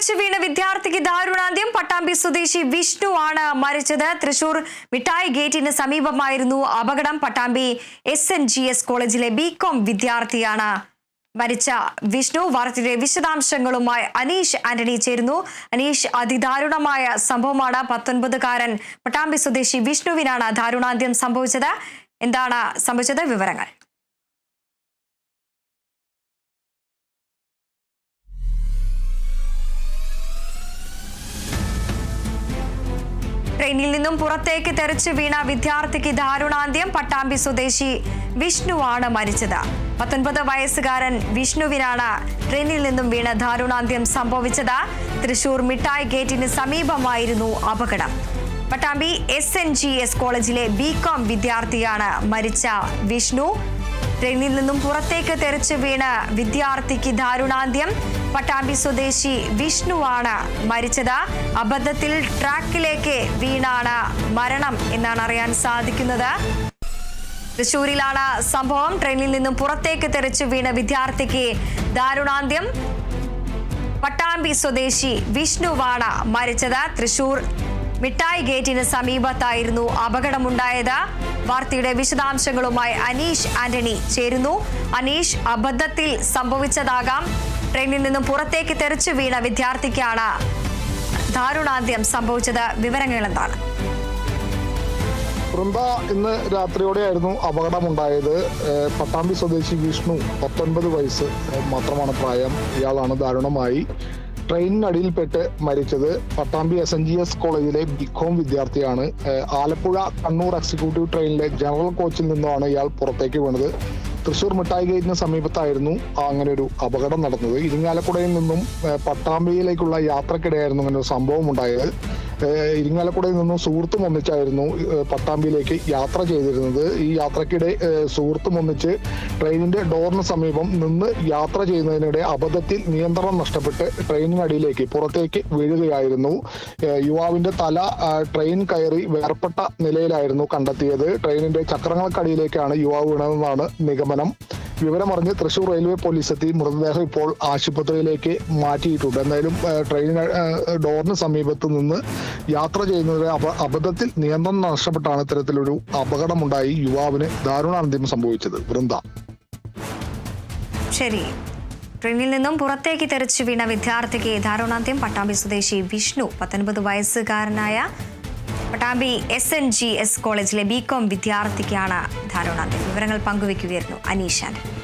തെറിച്ചു വീണ വിദ്യാർത്ഥിക്ക് ദാരുണാന്ത്യം. പട്ടാമ്പി സ്വദേശി വിഷ്ണു ആണ് മരിച്ചത്. തൃശൂർ മിഠായി ഗേറ്റിന് സമീപമായിരുന്നു അപകടം. പട്ടാമ്പി SNGS കോളേജിലെ BCom വിദ്യാർത്ഥിയാണ് മരിച്ച വിഷ്ണു. വാർത്തയുടെ വിശദാംശങ്ങളുമായി അനീഷ് ആന്റണി ചേരുന്നു. അനീഷ്, അതിദാരുണമായ സംഭവമാണ്. 19-കാരൻ പട്ടാമ്പി സ്വദേശി വിഷ്ണുവിനാണ് ദാരുണാന്ത്യം സംഭവിച്ചത്. എന്താണ് സംഭവിച്ചത്? വിവരങ്ങൾ. ട്രെയിനിൽ നിന്നും പുറത്തേക്ക് തെറിച്ചു വീണ വിദ്യാർത്ഥിക്ക് ദാരുണാന്ത്യം. പട്ടാമ്പി സ്വദേശി വിഷ്ണു ആണ് മരിച്ചത്. 19 വയസ്സുകാരൻ വിഷ്ണുവിനാണ് ട്രെയിനിൽ നിന്നും വീണ ദാരുണാന്ത്യം സംഭവിച്ചത്. തൃശൂർ മിഠായി ഗേറ്റിന് സമീപമായിരുന്നു അപകടം. പട്ടാമ്പി SNGS കോളേജിലെ BCom വിദ്യാർത്ഥിയാണ് മരിച്ച വിഷ്ണു. ട്രെയിനിൽ നിന്നും പുറത്തേക്ക് തെറിച്ചു വീണ വിദ്യാർത്ഥിക്ക് ദാരുണാന്ത്യം. പട്ടാമ്പി സ്വദേശി വിഷ്ണു ആണ് മരിച്ചത്. അബദ്ധത്തിൽ ട്രാക്കിലേക്ക് വീണാണ് മരണം എന്നാണ് അറിയാൻ സാധിക്കുന്നത്. തൃശൂരിലാണ് സംഭവം. ട്രെയിനിൽ നിന്നും പുറത്തേക്ക് തെറിച്ചു വീണ വിദ്യാർത്ഥിക്ക് ദാരുണാന്ത്യം. പട്ടാമ്പി സ്വദേശി വിഷ്ണുവാണ് മരിച്ചത്. തൃശൂർ മിഠായി ഗേറ്റിന് സമീപത്തായിരുന്നു അപകടമുണ്ടായത്. വാർത്തയുടെ വിശദാംശങ്ങളുമായി അനീഷ് ആന്റണി ചേരുന്നു. അനീഷ്, അബദ്ധത്തിൽ സംഭവിച്ചതാകാം. ട്രെയിനിൽ നിന്നും പുറത്തേക്ക് തെറിച്ചു വീണ വിദ്യാർത്ഥിക്കാണ് ദാരുണാന്ത്യം സംഭവിച്ചത്. വിവരങ്ങൾ എന്താണ്? ഇന്ന് രാത്രിയോടെയായിരുന്നു അപകടമുണ്ടായത്. പട്ടാമ്പി സ്വദേശി വിഷ്ണു, 19 വയസ്സ് മാത്രമാണ് പ്രായം. ഇയാളാണ് ദാരുണമായി ട്രെയിനിനടിയിൽപ്പെട്ട് മരിച്ചത്. പട്ടാമ്പി SNGS കോളേജിലെ BCom വിദ്യാർത്ഥിയാണ്. ആലപ്പുഴ കണ്ണൂർ എക്സിക്യൂട്ടീവ് ട്രെയിനിലെ ജനറൽ കോച്ചിൽ നിന്നുമാണ് ഇയാൾ പുറത്തേക്ക് വീണത്. തൃശൂർ മിഠായി ഗേറ്റിന് സമീപത്തായിരുന്നു അങ്ങനെ ഒരു അപകടം നടന്നത്. ഇരിങ്ങാലക്കുടയിൽ നിന്നും പട്ടാമ്പിയിലേക്കുള്ള യാത്രക്കിടെയായിരുന്നു അങ്ങനെ ഒരു സംഭവം ഉണ്ടായത്. ഇരിങ്ങാലക്കുടയിൽ നിന്നും സുഹൃത്തും ഒന്നിച്ചായിരുന്നു പട്ടാമ്പിയിലേക്ക് യാത്ര ചെയ്തിരുന്നത്. ഈ യാത്രക്കിടെ സുഹൃത്തും ഒന്നിച്ച് ട്രെയിനിന്റെ ഡോറിന് സമീപം നിന്ന് യാത്ര ചെയ്യുന്നതിനിടെ അബദ്ധത്തിൽ നിയന്ത്രണം നഷ്ടപ്പെട്ട് ട്രെയിനിനടിയിലേക്ക് പുറത്തേക്ക് വീഴുകയായിരുന്നു. യുവാവിന്റെ തല ട്രെയിൻ കയറി വേർപെട്ട നിലയിലായിരുന്നു കണ്ടെത്തിയത്. ട്രെയിനിന്റെ ചക്രങ്ങൾക്കടിയിലേക്കാണ് യുവാവ് വീണതെന്നാണ് നിഗമനം. വിവരമറിഞ്ഞ് തൃശൂർ റെയിൽവേ പോലീസ് എത്തി മൃതദേഹം ഇപ്പോൾ ആശുപത്രിയിലേക്ക് മാറ്റിയിട്ടുണ്ട്. എന്തായാലും ട്രെയിൻ ഡോറിന് സമീപത്ത് നിന്ന് യാത്ര ചെയ്യുന്നതിന് അബദ്ധത്തിൽ നിയന്ത്രണം നഷ്ടപ്പെട്ടാണ് ഇത്തരത്തിലൊരു അപകടമുണ്ടായി യുവാവിന് ദാരുണാന്ത്യം സംഭവിച്ചത്. വൃന്ദ. ശരി, ട്രെയിനിൽ നിന്നും പുറത്തേക്ക് തെറിച്ചു വീണ വിദ്യാർത്ഥിക്ക് ദാരുണാന്ത്യം. പട്ടാമ്പി സ്വദേശി വിഷ്ണു, 19 വയസ്സുകാരനായ പട്ടാമ്പി SNGS കോളേജിലെ BCom വിദ്യാർത്ഥിക്കാണ് ദാരുണാന്ത്യം. വിവരങ്ങൾ പങ്കുവയ്ക്കുകയായിരുന്നു അനീഷ് ആന്റണി.